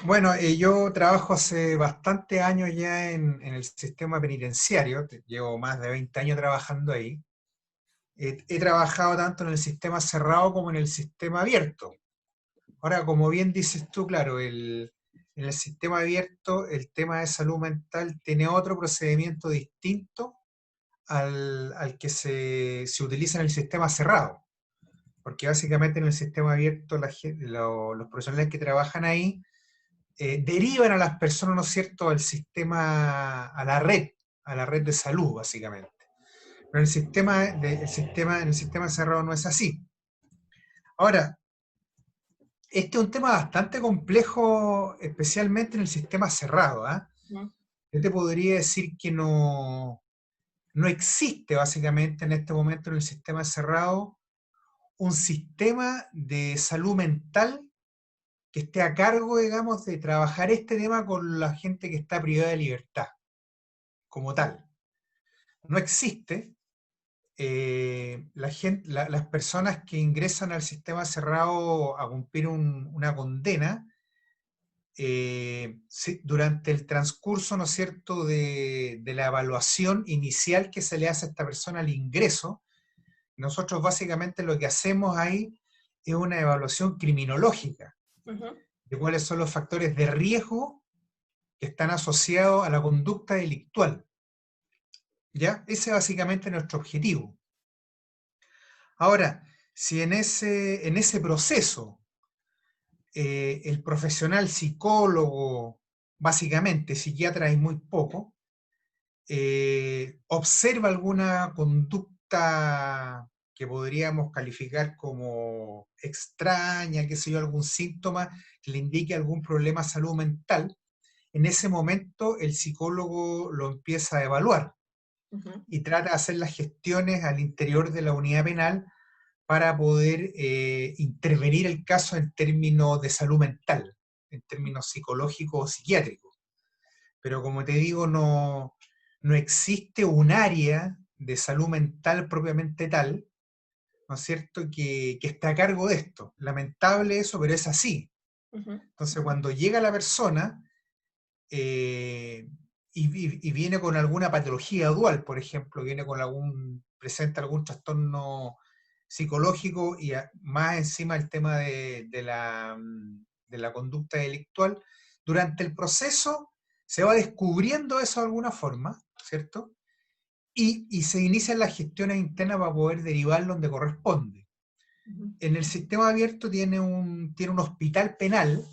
Bueno, yo trabajo hace bastante años ya en el sistema penitenciario, llevo más de 20 años trabajando ahí. He trabajado tanto en el sistema cerrado como en el sistema abierto. Ahora, como bien dices tú, claro, en el sistema abierto el tema de salud mental tiene otro procedimiento distinto al que se utiliza en el sistema cerrado, porque básicamente en el sistema abierto los profesionales que trabajan ahí derivan a las personas, ¿no es cierto?, al sistema, a la red de salud, básicamente. Pero en el sistema cerrado no es así. Ahora, este es un tema bastante complejo, especialmente en el sistema cerrado, ¿ah? Ujú. Yo te podría decir que no existe básicamente en este momento en el sistema cerrado un sistema de salud mental que esté a cargo, digamos, de trabajar este tema con la gente que está privada de libertad, como tal. No existe. Las personas que ingresan al sistema cerrado a cumplir una condena, durante el transcurso, ¿no es cierto?, de la evaluación inicial que se le hace a esta persona al ingreso, nosotros básicamente lo que hacemos ahí es una evaluación criminológica Ujú. de cuáles son los factores de riesgo que están asociados a la conducta delictual. ¿Ya? Ese es básicamente nuestro objetivo. Ahora, si en ese proceso el profesional psicólogo, básicamente psiquiatra hay muy poco, observa alguna conducta que podríamos calificar como extraña, qué sé yo, algún síntoma que le indique algún problema de salud mental, en ese momento el psicólogo lo empieza a evaluar Ujú. y trata de hacer las gestiones al interior de la unidad penal para poder intervenir el caso en términos de salud mental, en términos psicológicos o psiquiátricos. Pero como te digo, no existe un área de salud mental propiamente tal, ¿no es cierto?, que esté a cargo de esto. Lamentable eso, pero es así. Ujú. Entonces, cuando llega la persona eh, y viene con alguna patología dual, por ejemplo, presenta algún trastorno psicológico y más encima el tema de la conducta delictual, durante el proceso se va descubriendo eso de alguna forma, ¿cierto? Y se inician las gestiones internas para poder derivarlo donde corresponde. Ujú. En el sistema abierto tiene un hospital penal,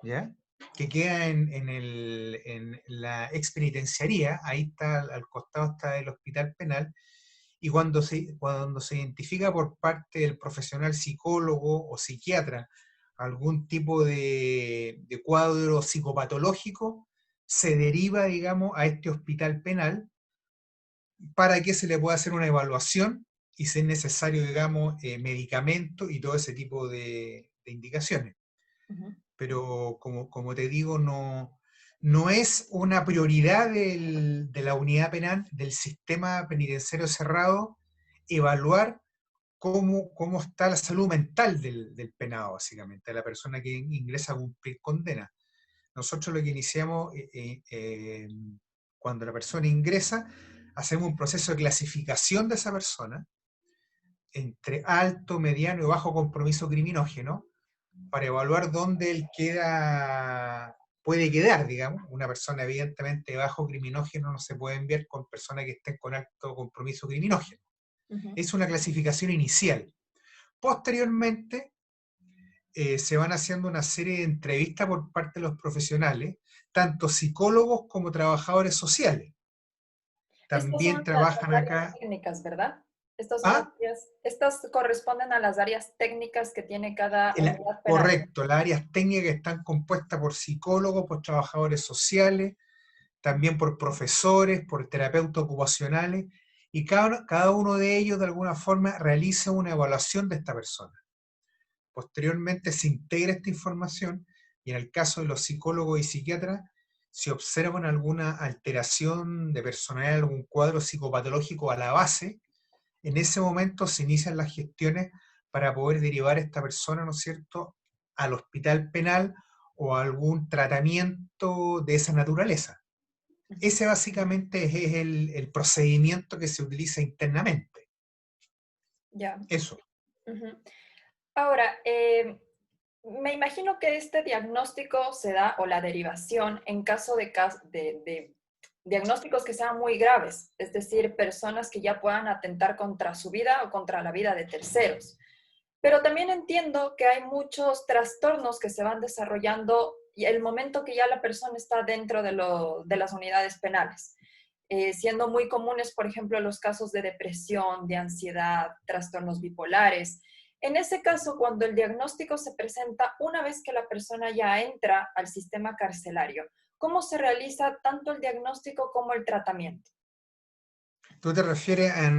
¿ya? Que queda en la expenitenciaría, ahí está, al costado está el hospital penal, y cuando se identifica por parte del profesional psicólogo o psiquiatra algún tipo de cuadro psicopatológico, se deriva, digamos, a este hospital penal para que se le pueda hacer una evaluación y si es necesario, digamos, medicamento y todo ese tipo de indicaciones. Ujú. Pero como te digo, no es una prioridad de la unidad penal, del sistema penitenciario cerrado, evaluar cómo está la salud mental del penado, básicamente, de la persona que ingresa a cumplir condena. Nosotros lo que iniciamos, cuando la persona ingresa, hacemos un proceso de clasificación de esa persona entre alto, mediano y bajo compromiso criminógeno, para evaluar dónde él puede quedar, digamos. Una persona evidentemente de bajo criminógeno no se puede enviar con personas que estén con alto compromiso criminógeno. Ujú. Es una clasificación inicial. Posteriormente, se van haciendo una serie de entrevistas por parte de los profesionales, tanto psicólogos como trabajadores sociales. Estas son También las trabajan áreas acá. técnicas, ¿verdad? Estas son las Ah, áreas, estas corresponden a las áreas técnicas que tiene cada unidad penal. correcto, las áreas técnicas están compuestas por psicólogos, por trabajadores sociales, también por profesores, por terapeutas ocupacionales, y cada uno de ellos de alguna forma realiza una evaluación de esta persona. Posteriormente se integra esta información y en el caso de los psicólogos y psiquiatras, si observan alguna alteración de personalidad, algún cuadro psicopatológico a la base, en ese momento se inician las gestiones para poder derivar a esta persona, ¿no es cierto?, al hospital penal o algún tratamiento de esa naturaleza. Ese básicamente es el procedimiento que se utiliza internamente. Ya. Eso. Ujú. Ahora, me imagino que este diagnóstico se da, o la derivación, en caso de diagnósticos que sean muy graves, es decir, personas que ya puedan atentar contra su vida o contra la vida de terceros. Pero también entiendo que hay muchos trastornos que se van desarrollando y el momento que ya la persona está dentro de las unidades penales, siendo muy comunes, por ejemplo, los casos de depresión, de ansiedad, trastornos bipolares. En ese caso, cuando el diagnóstico se presenta una vez que la persona ya entra al sistema carcelario, ¿cómo se realiza tanto el diagnóstico como el tratamiento? ¿Tú te refieres a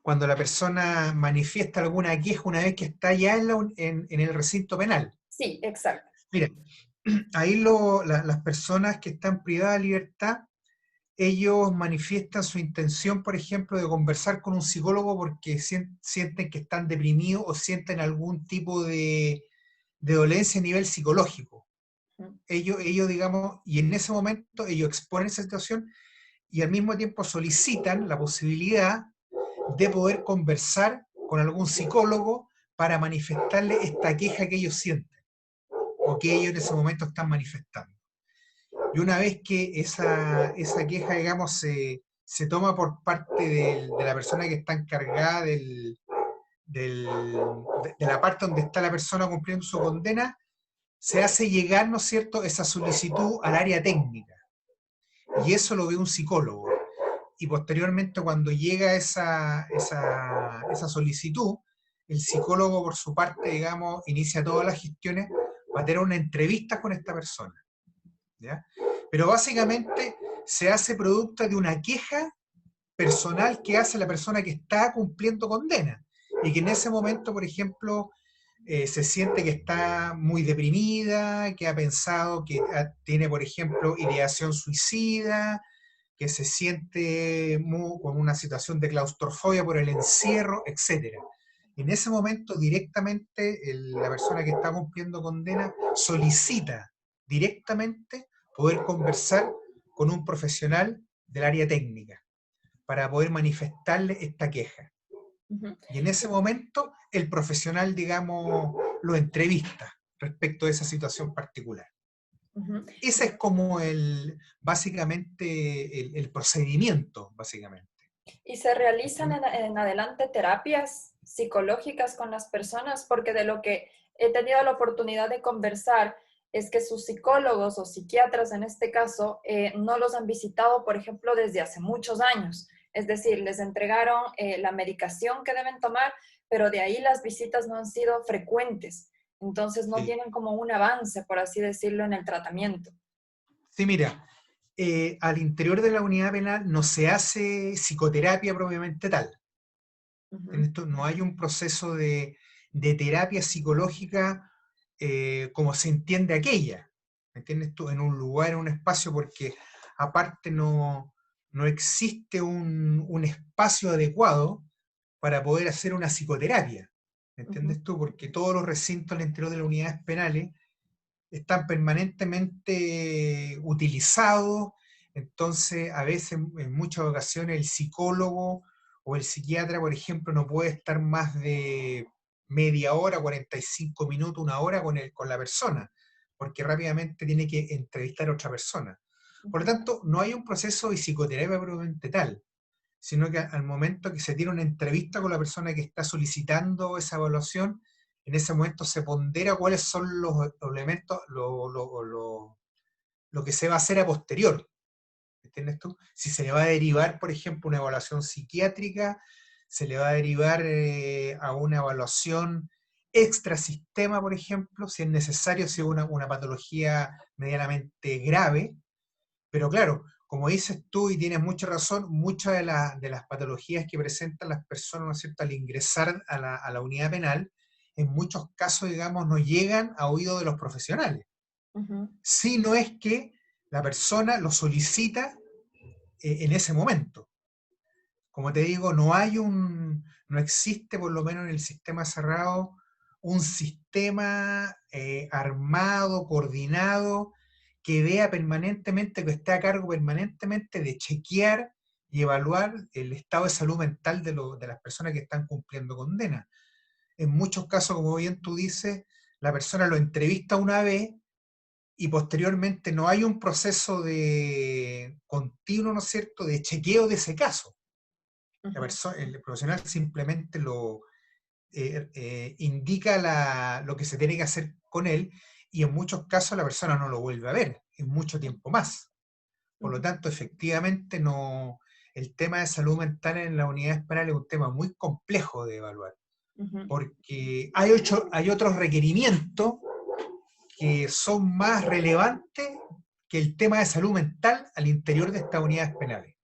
cuando la persona manifiesta alguna queja una vez que está ya en el recinto penal? Sí, exacto. Mira, ahí las personas que están privadas de libertad, ellos manifiestan su intención, por ejemplo, de conversar con un psicólogo porque sienten que están deprimidos o sienten algún tipo de dolencia a nivel psicológico. Ujú. Ellos, digamos, y en ese momento ellos exponen esa situación y al mismo tiempo solicitan la posibilidad de poder conversar con algún psicólogo para manifestarle esta queja que ellos sienten o que ellos en ese momento están manifestando. Y una vez que esa queja, digamos, se toma por parte de la persona que está encargada de la parte donde está la persona cumpliendo su condena, se hace llegar, ¿no es cierto?, esa solicitud al área técnica. Y eso lo ve un psicólogo. Y posteriormente, cuando llega esa solicitud, el psicólogo, por su parte, digamos, inicia todas las gestiones para tener una entrevista con esta persona. ¿Ya? Pero básicamente se hace producto de una queja personal que hace la persona que está cumpliendo condena y que en ese momento, por ejemplo, se siente que está muy deprimida, que ha pensado que tiene, por ejemplo, ideación suicida, que se siente con una situación de claustrofobia por el encierro, etc. En ese momento, directamente, la persona que está cumpliendo condena solicita directamente poder conversar con un profesional del área técnica para poder manifestarle esta queja. Ujú. Y en ese momento, el profesional, digamos, lo entrevista respecto a esa situación particular. Ujú. Ese es como básicamente, el procedimiento, básicamente. ¿Y se realizan ¿Entiendes? en adelante terapias psicológicas con las personas? Porque de lo que he tenido la oportunidad de conversar es que sus psicólogos o psiquiatras en este caso no los han visitado, por ejemplo, desde hace muchos años. Es decir, les entregaron la medicación que deben tomar, pero de ahí las visitas no han sido frecuentes. Entonces no Sí. tienen como un avance, por así decirlo, en el tratamiento. Sí, mira, al interior de la unidad penal no se hace psicoterapia propiamente tal. Ujú. En esto no hay un proceso de terapia psicológica como se entiende aquella. ¿Me entiendes tú? En un lugar, en un espacio, porque aparte no existe un espacio adecuado para poder hacer una psicoterapia. ¿Me Ujú. entiendes tú? Porque todos los recintos al interior de las unidades penales están permanentemente utilizados, entonces a veces, en muchas ocasiones, el psicólogo o el psiquiatra, por ejemplo, no puede estar más de media hora, 45 minutos, una hora con la persona, porque rápidamente tiene que entrevistar a otra persona. Por lo Ujú. tanto, no hay un proceso de psicoterapia propiamente tal, sino que al momento que se tiene una entrevista con la persona que está solicitando esa evaluación, en ese momento se pondera cuáles son los elementos, lo que se va a hacer a posterior. ¿Entiendes tú? Si se le va a derivar, por ejemplo, una evaluación psiquiátrica, se le va a derivar a una evaluación extrasistema, por ejemplo, si es necesario, si es una patología medianamente grave, pero claro, como dices tú y tienes mucha razón, muchas de las patologías que presentan las personas, ¿no es cierto?, al ingresar a la unidad penal, en muchos casos, digamos, no llegan a oído de los profesionales. Ujú. Si no es que la persona lo solicita en ese momento. Como te digo, no existe, por lo menos en el sistema cerrado, un sistema armado, coordinado, que vea permanentemente, que esté a cargo permanentemente de chequear y evaluar el estado de salud mental de las personas que están cumpliendo condena. En muchos casos, como bien tú dices, la persona lo entrevista una vez y posteriormente no hay un proceso de continuo, ¿no es cierto?, de chequeo de ese caso. Ujú, El profesional simplemente indica lo que se tiene que hacer con él y en muchos casos la persona no lo vuelve a ver en mucho tiempo más. Por lo ujú, tanto, efectivamente, no, el tema de salud mental en las unidades penales es un tema muy complejo de evaluar, ujú. porque hay otros requerimientos que son más relevantes que el tema de salud mental al interior de estas unidades penales.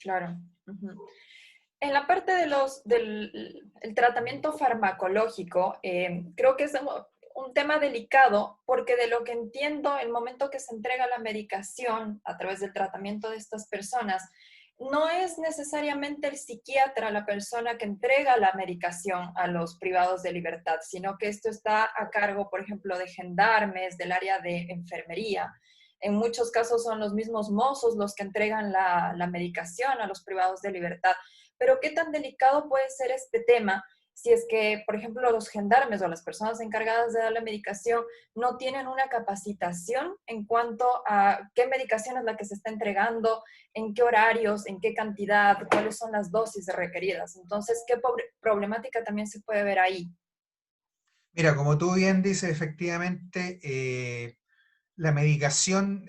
Claro. Ujú. En la parte de del el tratamiento farmacológico, creo que es un tema delicado porque de lo que entiendo, el momento que se entrega la medicación a través del tratamiento de estas personas, no es necesariamente el psiquiatra la persona que entrega la medicación a los privados de libertad, sino que esto está a cargo, por ejemplo, de gendarmes, del área de enfermería. En muchos casos son los mismos mozos los que entregan la medicación a los privados de libertad. Pero ¿qué tan delicado puede ser este tema si es que, por ejemplo, los gendarmes o las personas encargadas de dar la medicación no tienen una capacitación en cuanto a qué medicación es la que se está entregando, en qué horarios, en qué cantidad, cuáles son las dosis requeridas? Entonces, ¿qué problemática también se puede ver ahí? Mira, como tú bien dices, efectivamente, la medicación,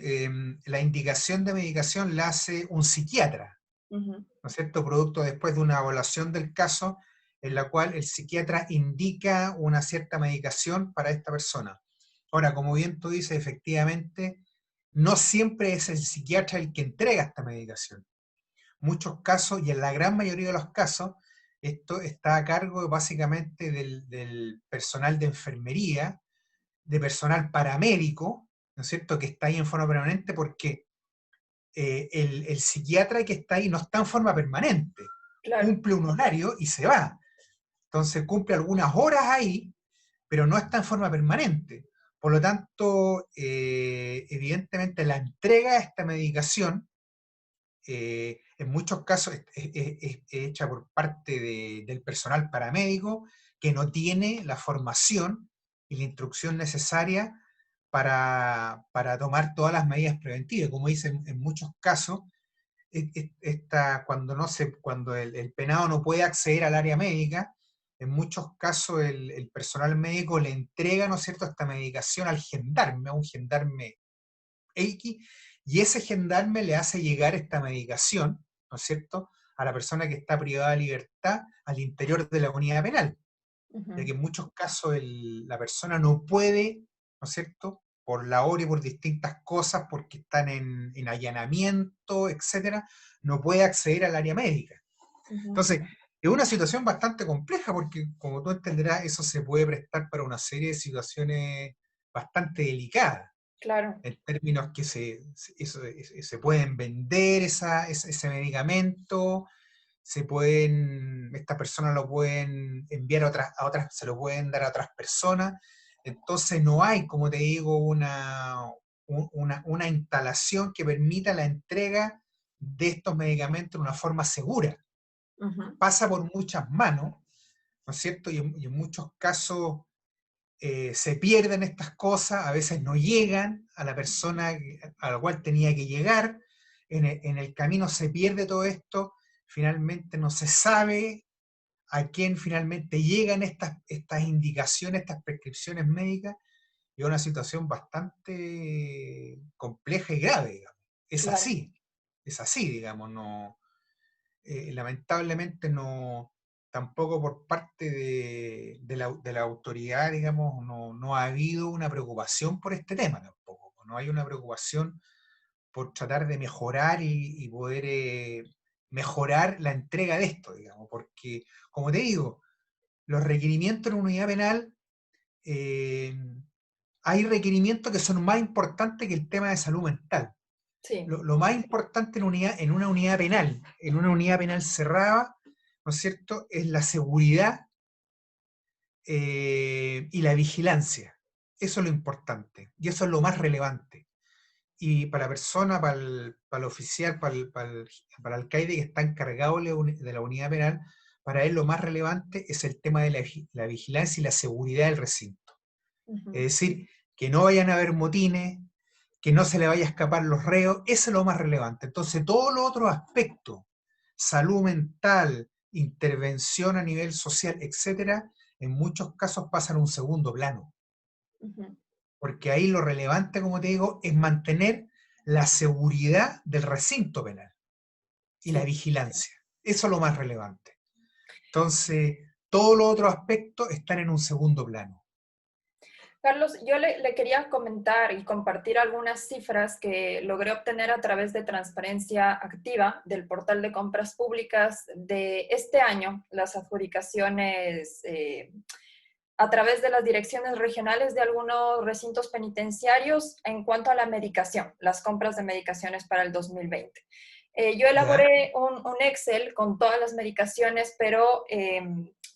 la indicación de medicación la hace un psiquiatra, Ujú, ¿no es cierto? Producto después de una evaluación del caso en la cual el psiquiatra indica una cierta medicación para esta persona. Ahora, como bien tú dices, efectivamente, no siempre es el psiquiatra el que entrega esta medicación. Muchos casos, y en la gran mayoría de los casos, esto está a cargo básicamente del personal de enfermería, de personal paramédico, ¿no es cierto?, que está ahí en forma permanente porque el psiquiatra que está ahí no está en forma permanente, claro. cumple un horario y se va. Entonces cumple algunas horas ahí, pero no está en forma permanente. Por lo tanto, evidentemente la entrega de esta medicación, en muchos casos es hecha por parte del personal paramédico que no tiene la formación y la instrucción necesaria para tomar todas las medidas preventivas. Como dicen en muchos casos, cuando, no se, cuando el penado no puede acceder al área médica, en muchos casos el personal médico le entrega, ¿no es cierto?, esta medicación al gendarme, a un gendarme X, y ese gendarme le hace llegar esta medicación, ¿no es cierto?, a la persona que está privada de libertad al interior de la unidad penal, ya Ujú, que en muchos casos la persona no puede, ¿no es cierto?, por la hora y por distintas cosas, porque están en allanamiento, etcétera, no puede acceder al área médica. ujú. Entonces, es una situación bastante compleja porque, como tú entenderás, eso se puede prestar para una serie de situaciones bastante delicadas Claro. en términos que se pueden vender ese medicamento, estas personas lo pueden enviar a otras, se lo pueden dar a otras personas. Entonces no hay, como te digo, una instalación que permita la entrega de estos medicamentos de una forma segura. Ujú, Pasa por muchas manos, ¿no es cierto? Y en muchos casos se pierden estas cosas, a veces no llegan a la persona a la cual tenía que llegar, en el camino se pierde todo esto, finalmente no se sabe a quién finalmente llegan estas indicaciones, estas prescripciones médicas, y es una situación bastante compleja y grave, digamos. claro. Es así, digamos, no, lamentablemente no, tampoco por parte de la autoridad, digamos, no ha habido una preocupación por este tema tampoco. No hay una preocupación por tratar de mejorar y poder mejorar la entrega de esto, digamos, porque, como te digo, los requerimientos en una unidad penal, eh, hay requerimientos que son más importantes que el tema de salud mental. Sí. Lo más importante en una unidad penal cerrada, ¿no es cierto?, es la seguridad y la vigilancia. Eso es lo importante y eso es lo más relevante. Y para la persona, para el oficial, para el alcaide que está encargado de la unidad penal, para él lo más relevante es el tema de la vigilancia y la seguridad del recinto. Es Ujú. decir, que no vayan a haber motines, que no se le vaya a escapar los reos, eso es lo más relevante. Entonces, todos los otros aspectos, salud mental, intervención a nivel social, etcétera, en muchos casos pasan a un segundo plano. Ujú. Porque ahí lo relevante, como te digo, es mantener la seguridad del recinto penal y la Sí. vigilancia. Eso es lo más relevante. Entonces, todos los otros aspectos están en un segundo plano. Carlos, yo le quería comentar y compartir algunas cifras que logré obtener a través de Transparencia Activa del portal de compras públicas de este año, las adjudicaciones a través de las direcciones regionales de algunos recintos penitenciarios en cuanto a la medicación, las compras de medicaciones para el 2020. Yo ¿Ya? elaboré un Excel con todas las medicaciones, pero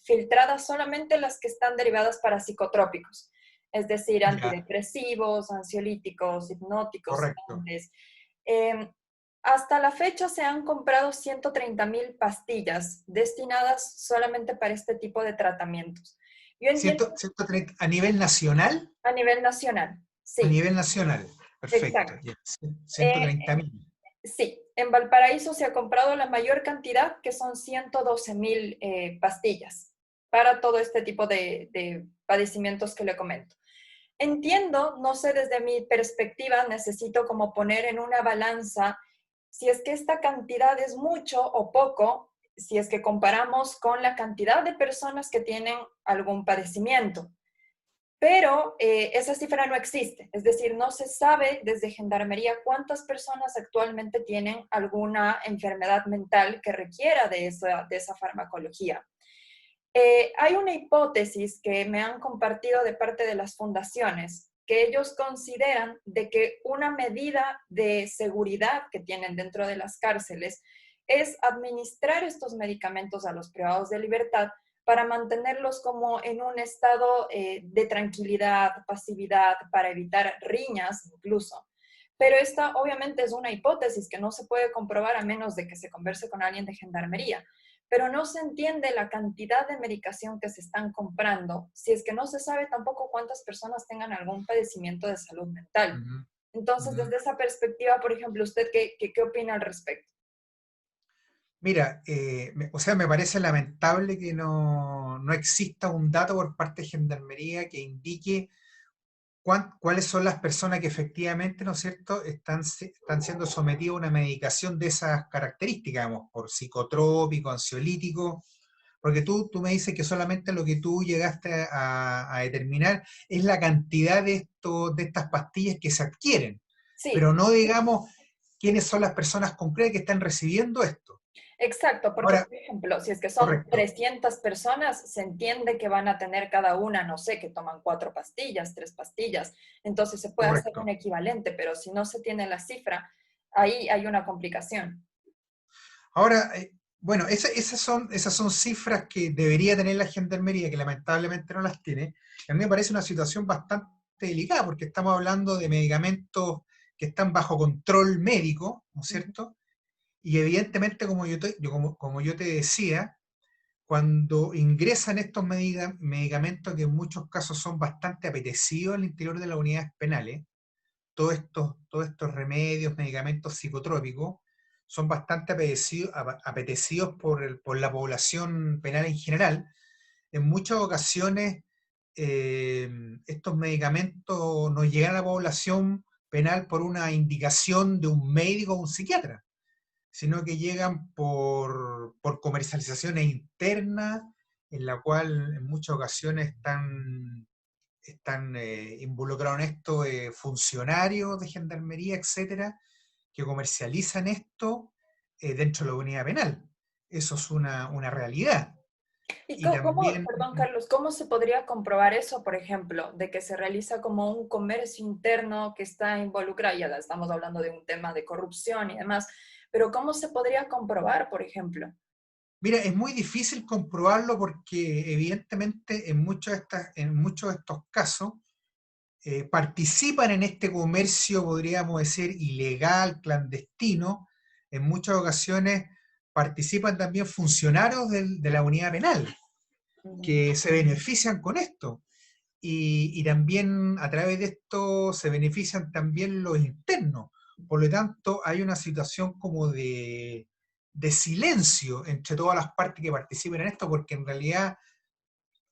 filtradas solamente las que están derivadas para psicotrópicos, es decir, Ya, antidepresivos, ansiolíticos, hipnóticos, correcto. sedantes. Eh, hasta la fecha se han comprado 130,000 pastillas destinadas solamente para este tipo de tratamientos. Yo entiendo 130, a nivel nacional, a nivel nacional, a sí, nivel nacional. Perfecto. exacto. Ya, Eh, 130.000. sí, en Valparaíso se ha comprado la mayor cantidad, que son 112,000 pastillas para todo este tipo de padecimientos que le comento. Entiendo, no sé, desde mi perspectiva, necesito como poner en una balanza si es que esta cantidad es mucho o poco, si es que comparamos con la cantidad de personas que tienen algún padecimiento. Pero esa cifra no existe, es decir, no se sabe desde Gendarmería cuántas personas actualmente tienen alguna enfermedad mental que requiera de esa farmacología. Hay una hipótesis que me han compartido de parte de las fundaciones, que ellos consideran de que una medida de seguridad que tienen dentro de las cárceles es administrar estos medicamentos a los privados de libertad para mantenerlos como en un estado de tranquilidad, pasividad, para evitar riñas incluso. Pero esta obviamente es una hipótesis que no se puede comprobar a menos de que se converse con alguien de Gendarmería, pero no se entiende la cantidad de medicación que se están comprando, si es que no se sabe tampoco cuántas personas tengan algún padecimiento de salud mental. Ujú, Entonces, ujú. desde esa perspectiva, por ejemplo, ¿usted qué opina al respecto? Mira, o sea, me parece lamentable que no exista un dato por parte de Gendarmería que indique cuáles son las personas que efectivamente, ¿no es cierto?, están siendo sometidas a una medicación de esas características, digamos, por psicotrópico, ansiolítico, porque tú me dices que solamente lo que tú llegaste a determinar es la cantidad de estas pastillas que se adquieren, Sí, pero no digamos quiénes son las personas concretas que están recibiendo esto. exacto, porque, Ahora, por ejemplo, si es que son correcto, 300 personas, se entiende que van a tener cada una, no sé, que toman 4 pastillas, 3 pastillas, entonces se puede hacer un correcto. equivalente, pero si no se tiene la cifra, ahí hay una complicación. Ahora, bueno, esas son cifras que debería tener la Gendarmería, que lamentablemente no las tiene. A mí me parece una situación bastante delicada, porque estamos hablando de medicamentos que están bajo control médico, ¿no es Ujú. cierto? Y evidentemente, como yo te decía, cuando ingresan estos medicamentos que en muchos casos son bastante apetecidos al interior de las unidades penales, todos estos remedios, medicamentos psicotrópicos, son bastante apetecidos por la población penal en general. En muchas ocasiones, eh, estos medicamentos no llegan a la población penal por una indicación de un médico o un psiquiatra, sino que llegan por comercializaciones internas, en la cual en muchas ocasiones están involucrados en esto funcionarios de gendarmería, etcétera, que comercializan esto dentro de la unidad penal. Eso es una realidad. ¿Y Y también, perdón, Carlos, cómo se podría comprobar eso, por ejemplo, de que se realiza como un comercio interno que está involucrado? Ya estamos hablando de un tema de corrupción y demás, pero ¿cómo se podría comprobar, por ejemplo? Mira, es muy difícil comprobarlo porque evidentemente en muchos de estos casos participan en este comercio, podríamos decir, ilegal, clandestino. En muchas ocasiones participan también funcionarios de la unidad penal Ujú, que se benefician con esto. Y también a través de esto se benefician también los internos. Por lo tanto, hay una situación como de silencio entre todas las partes que participan en esto, porque en realidad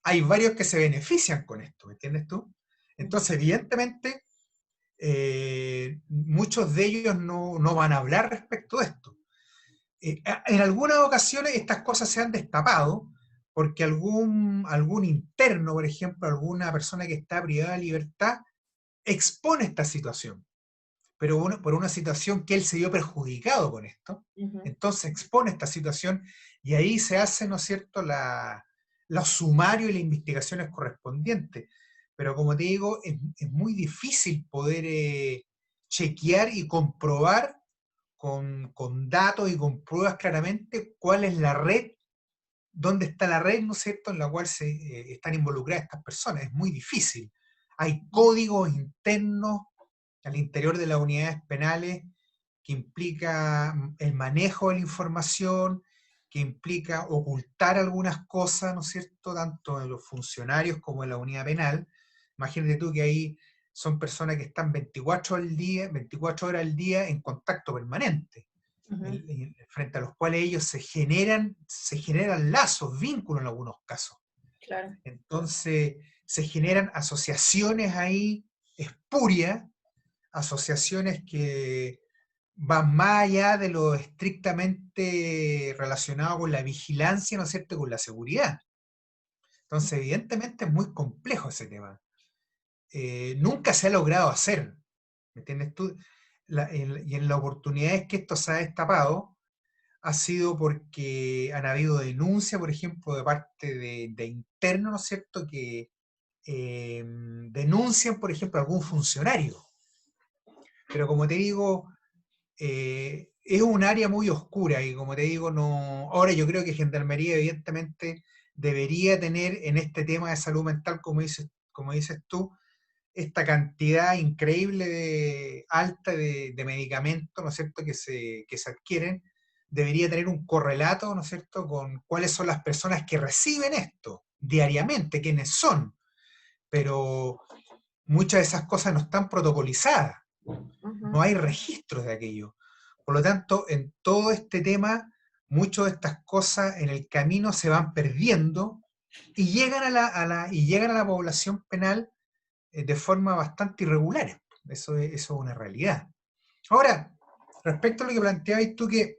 hay varios que se benefician con esto, ¿me entiendes tú? ujú, Entonces, evidentemente, muchos de ellos no van a hablar respecto de esto. En algunas ocasiones estas cosas se han destapado porque algún interno, por ejemplo, alguna persona que está privada de libertad, expone esta situación, pero por una situación que él se vio perjudicado con esto. ujú. Entonces expone esta situación y ahí se hace, ¿no es cierto?, los sumarios y las investigaciones correspondientes. Pero como te digo, es muy difícil poder chequear y comprobar con datos y con pruebas claramente cuál es la red, dónde está la red, ¿no es cierto?, en la cual están involucradas estas personas. Es muy difícil. Hay códigos internos al interior de las unidades penales que implica el manejo de la información, que implica ocultar algunas cosas, ¿no es cierto?, tanto de los funcionarios como de la unidad penal. Imagínate tú que ahí son personas que están 24 horas al día en contacto permanente, Ujú, frente a los cuales ellos se generan lazos, vínculos en algunos casos. claro. Entonces, se generan asociaciones ahí espurias, asociaciones que van más allá de lo estrictamente relacionado con la vigilancia, ¿no es cierto?, con la seguridad. Entonces, evidentemente es muy complejo ese tema. Nunca se ha logrado hacer, ¿me entiendes tú? Y en las oportunidades que esto se ha destapado, ha sido porque han habido denuncias, por ejemplo, de parte de internos, ¿no es cierto?, que denuncian, por ejemplo, a algún funcionario. Pero como te digo, es un área muy oscura y como te digo, no. Ahora yo creo que Gendarmería evidentemente debería tener en este tema de salud mental, como dices tú, esta cantidad increíble alta de medicamentos, ¿no es cierto?, que se adquieren, debería tener un correlato, ¿no es cierto?, con cuáles son las personas que reciben esto diariamente, quiénes son, pero muchas de esas cosas no están protocolizadas, no Ujú, hay registros de aquello. Por lo tanto, en todo este tema, muchas de estas cosas en el camino se van perdiendo y llegan a la población penal de forma bastante irregular. Eso es una realidad. Ahora, respecto a lo que planteabas tú, que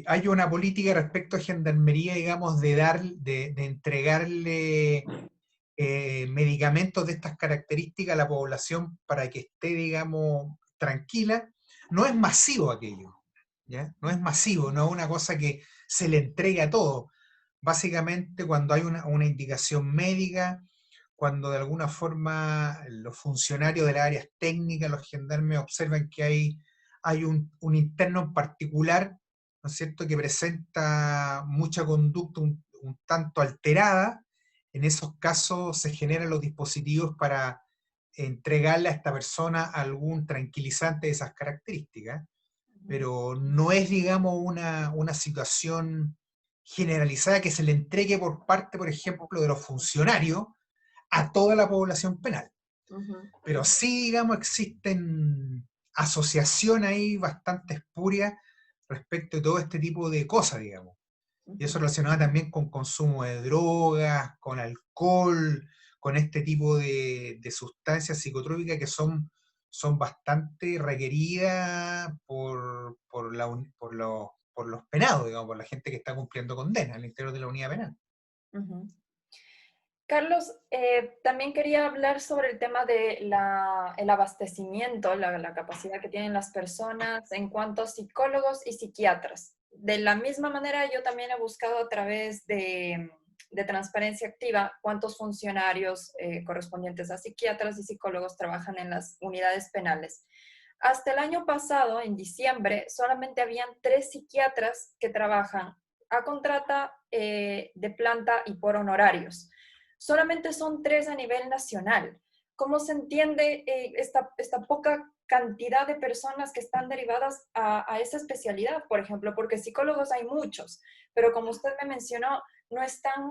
hay una política respecto a Gendarmería, digamos, de entregarle medicamentos de estas características a la población para que esté, digamos, tranquila, no es masivo aquello, ¿ya? No es masivo, no es una cosa que se le entregue a todo. Básicamente, cuando hay una indicación médica, cuando de alguna forma los funcionarios de las áreas técnicas, los gendarmes, observan que hay un interno en particular, ¿no es cierto?, que presenta mucha conducta un tanto alterada. En esos casos se generan los dispositivos para entregarle a esta persona algún tranquilizante de esas características, pero no es, digamos, una situación generalizada que se le entregue por parte, por ejemplo, de los funcionarios a toda la población penal. ujú, Pero sí, digamos, existen asociaciones ahí bastante espurias respecto de todo este tipo de cosas, digamos. Y eso ujú. relacionado también con consumo de drogas, con alcohol, con este tipo de sustancias psicotrópicas que son bastante requeridas por los penados, digamos, por la gente que está cumpliendo condena al interior de la unidad penal. Ujú. Carlos, también quería hablar sobre el tema de el abastecimiento, la capacidad que tienen las personas en cuanto a psicólogos y psiquiatras. De la misma manera, yo también he buscado a través de Transparencia Activa cuántos funcionarios correspondientes a psiquiatras y psicólogos trabajan en las unidades penales. Hasta el año pasado, en diciembre, solamente habían 3 psiquiatras que trabajan a contrata de planta y por honorarios. Solamente son 3 a nivel nacional. ¿Cómo se entiende esta poca cantidad de personas que están derivadas a esa especialidad, por ejemplo? Porque psicólogos hay muchos, pero como usted me mencionó, no están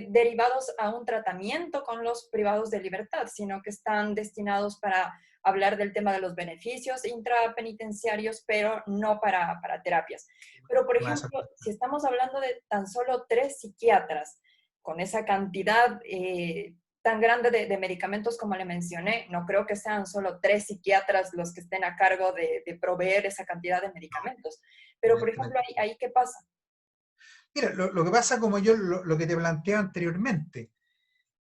derivados a un tratamiento con los privados de libertad, sino que están destinados para hablar del tema de los beneficios intrapenitenciarios, pero no para terapias. Pero, por ejemplo, si estamos hablando de tan solo 3 psiquiatras, con esa cantidad tan grande de medicamentos como le mencioné, no creo que sean solo 3 psiquiatras los que estén a cargo de proveer esa cantidad de medicamentos. Pero, por ejemplo, ¿ahí qué pasa? Mira, lo que pasa, como yo lo que te planteaba anteriormente,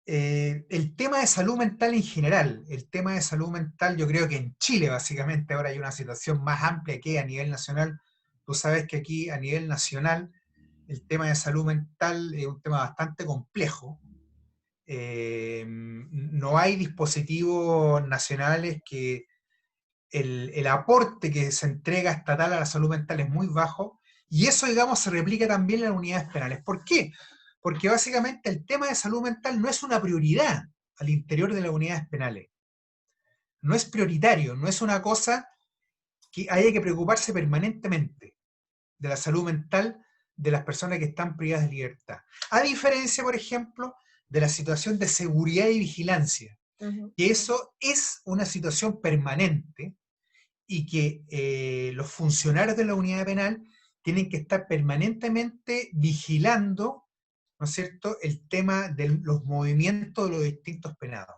el tema de salud mental en general, el tema de salud mental, yo creo que en Chile básicamente ahora hay una situación más amplia que a nivel nacional. Tú sabes que aquí a nivel nacional el tema de salud mental es un tema bastante complejo. No hay dispositivos nacionales que el aporte que se entrega estatal a la salud mental es muy bajo, y eso, digamos, se replica también en las unidades penales. ¿Por qué? Porque básicamente el tema de salud mental no es una prioridad al interior de las unidades penales. No es prioritario, no es una cosa que haya que preocuparse permanentemente de la salud mental de las personas que están privadas de libertad. A diferencia, por ejemplo, de la situación de seguridad y vigilancia, que eso es una situación permanente y que los funcionarios de la unidad penal tienen que estar permanentemente vigilando, ¿no es cierto?, el tema de los movimientos de los distintos penados.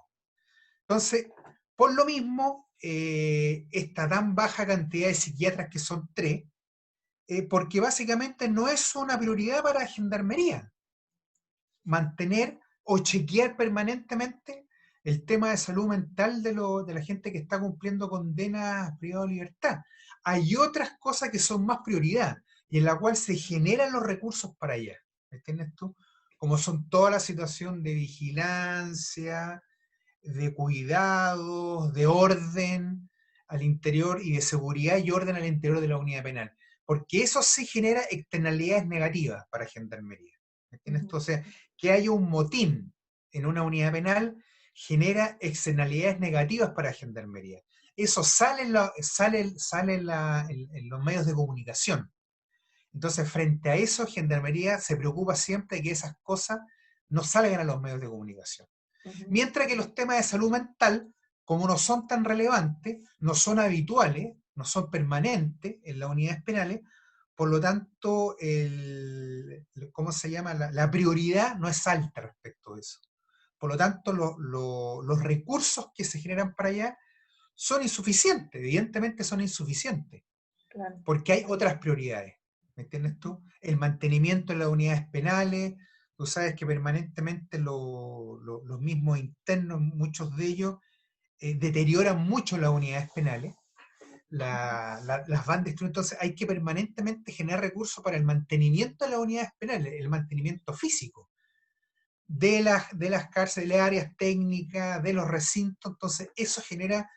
Entonces, por lo mismo, esta tan baja cantidad de psiquiatras, que son 3, porque básicamente no es una prioridad para la Gendarmería mantener o chequear permanentemente el tema de salud mental de la gente que está cumpliendo condenas privadas de libertad. Hay otras cosas que son más prioridad y en la cual se generan los recursos para allá. ¿Me entiendes tú? Como son toda la situación de vigilancia, de cuidados, de orden al interior y de seguridad y orden al interior de la unidad penal. Porque eso sí genera externalidades negativas para Gendarmería. ¿Me entiendes tú? O sea, que haya un motín en una unidad penal genera externalidades negativas para Gendarmería. Eso sale en los medios de comunicación. Entonces, frente a eso, Gendarmería se preocupa siempre de que esas cosas no salgan a los medios de comunicación. Mientras que los temas de salud mental, como no son tan relevantes, no son habituales, no son permanentes en las unidades penales, por lo tanto, ¿cómo se llama? La prioridad no es alta respecto de eso. Por lo tanto, los recursos que se generan para allá son insuficientes, evidentemente son insuficientes, Claro. porque hay otras prioridades. ¿Me entiendes tú? El mantenimiento de las unidades penales, tú sabes que permanentemente los mismos internos, muchos de ellos, deterioran mucho las unidades penales, las van destruyendo. Entonces hay que permanentemente generar recursos para el mantenimiento de las unidades penales, el mantenimiento físico de las cárceles, de áreas técnicas, de los recintos. Entonces eso genera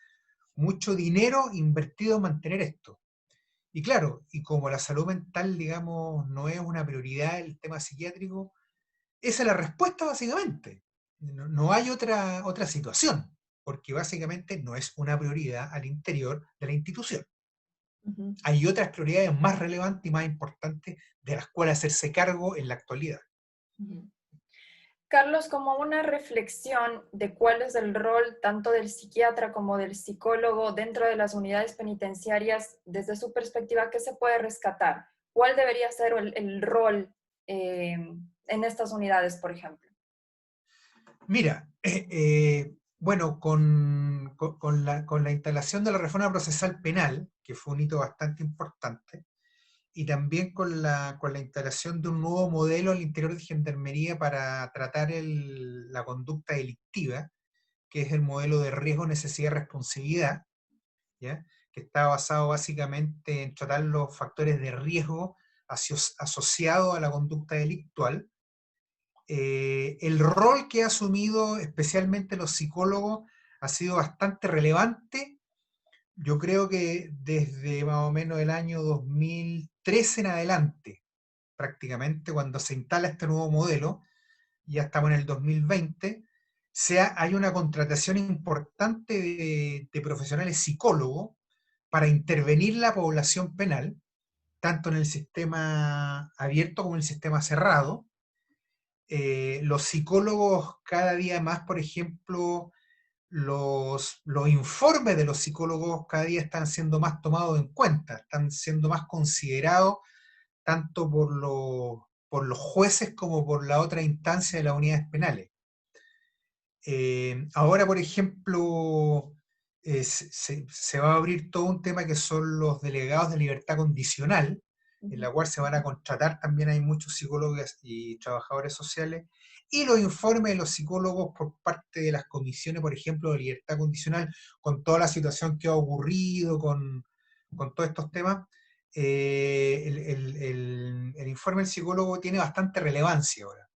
mucho dinero invertido en mantener esto. Y claro, y como la salud mental, digamos, no es una prioridad el tema psiquiátrico, esa es la respuesta básicamente. No hay otra situación, porque básicamente no es una prioridad al interior de la institución. Hay otras prioridades más relevantes y más importantes de las cuales hacerse cargo en la actualidad. Carlos, como una reflexión de cuál es el rol tanto del psiquiatra como del psicólogo dentro de las unidades penitenciarias, desde su perspectiva, ¿qué se puede rescatar? ¿Cuál debería ser el rol en estas unidades, por ejemplo? Mira, bueno, con la instalación de la reforma procesal penal, que fue un hito bastante importante, y también con la instalación de un nuevo modelo al interior de Gendarmería para tratar la conducta delictiva, que es el modelo de riesgo, necesidad y responsabilidad, ¿ya? Que está basado básicamente en tratar los factores de riesgo asociados a la conducta delictual. El rol que ha asumido especialmente los psicólogos ha sido bastante relevante yo creo que desde más o menos el año 2013 en adelante, prácticamente, cuando se instala este nuevo modelo, ya estamos en el 2020, hay una contratación importante de profesionales psicólogos para intervenir la población penal, tanto en el sistema abierto como en el sistema cerrado. Los psicólogos cada día más, por ejemplo, los informes de los psicólogos cada día están siendo más tomados en cuenta, están siendo más considerados tanto por los jueces como por la otra instancia de las unidades penales. Ahora, por ejemplo, se va a abrir todo un tema que son los delegados de libertad condicional, en Ujú. la cual se van a contratar también, hay muchos psicólogos y trabajadores sociales, y los informes de los psicólogos por parte de las comisiones, por ejemplo, de libertad condicional, con toda la situación que ha ocurrido, con todos estos temas, el informe del psicólogo tiene bastante relevancia ahora.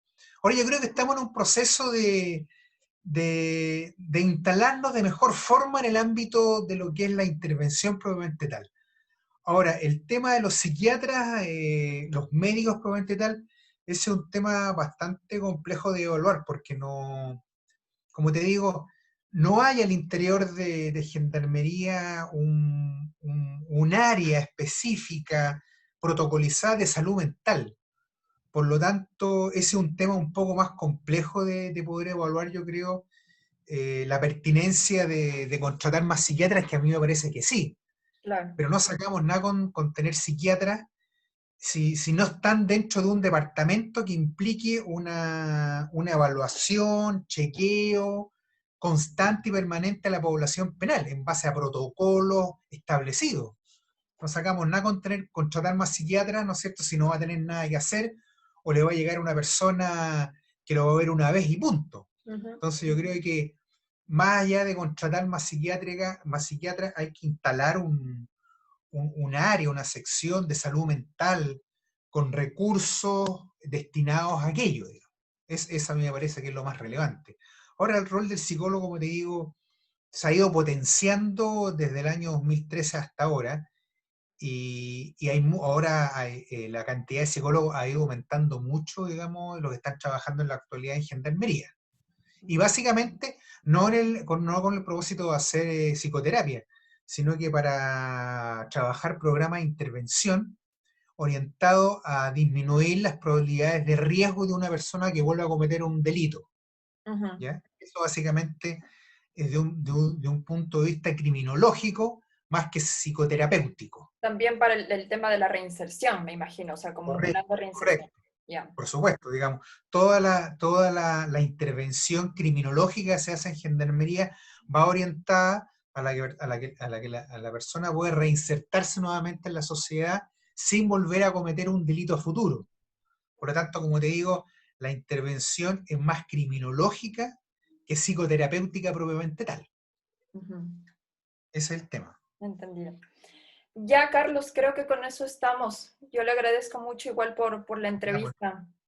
Ahora yo creo que estamos en un proceso de instalarnos de mejor forma en el ámbito de lo que es la intervención propiamente tal. Ahora, el tema de los psiquiatras, los médicos propiamente tal, ese es un tema bastante complejo de evaluar porque no, como te digo, no hay al interior de Gendarmería un área específica protocolizada de salud mental. Por lo tanto, ese es un tema un poco más complejo de poder evaluar, yo creo, la pertinencia de contratar más psiquiatras, que a mí me parece que sí, Claro. pero no sacamos nada con tener psiquiatras si no están dentro de un departamento que implique una evaluación, chequeo constante y permanente a la población penal, en base a protocolos establecidos. No sacamos nada contratar más psiquiatras, ¿no es cierto?, si no va a tener nada que hacer, o le va a llegar una persona que lo va a ver una vez y punto. Ujú. Entonces yo creo que más allá de contratar más psiquiatras, hay que instalar un área, una sección de salud mental con recursos destinados a aquello, digamos. Esa a mí me parece que es lo más relevante. Ahora, el rol del psicólogo, como te digo, se ha ido potenciando desde el año 2013 hasta ahora, y la cantidad de psicólogos ha ido aumentando mucho, digamos, los que están trabajando en la actualidad en Gendarmería. Y básicamente, no con el propósito de hacer psicoterapia, sino que para trabajar programas de intervención orientado a disminuir las probabilidades de riesgo de una persona que vuelva a cometer un delito. Ujú. ¿Ya? Eso básicamente es de un punto de vista criminológico más que psicoterapéutico. También para el tema de la reinserción, me imagino, o sea, como un plan Correcto, de reinserción. correcto. Ya. Por supuesto, digamos, la intervención criminológica que se hace en Gendarmería va orientada a la persona puede reinsertarse nuevamente en la sociedad sin volver a cometer un delito a futuro. Por lo tanto, como te digo, la intervención es más criminológica que psicoterapéutica propiamente tal. Ujú. Ese es el tema. Entendido. Ya, Carlos, creo que con eso estamos. Yo le agradezco mucho igual por la Ya, pues, entrevista.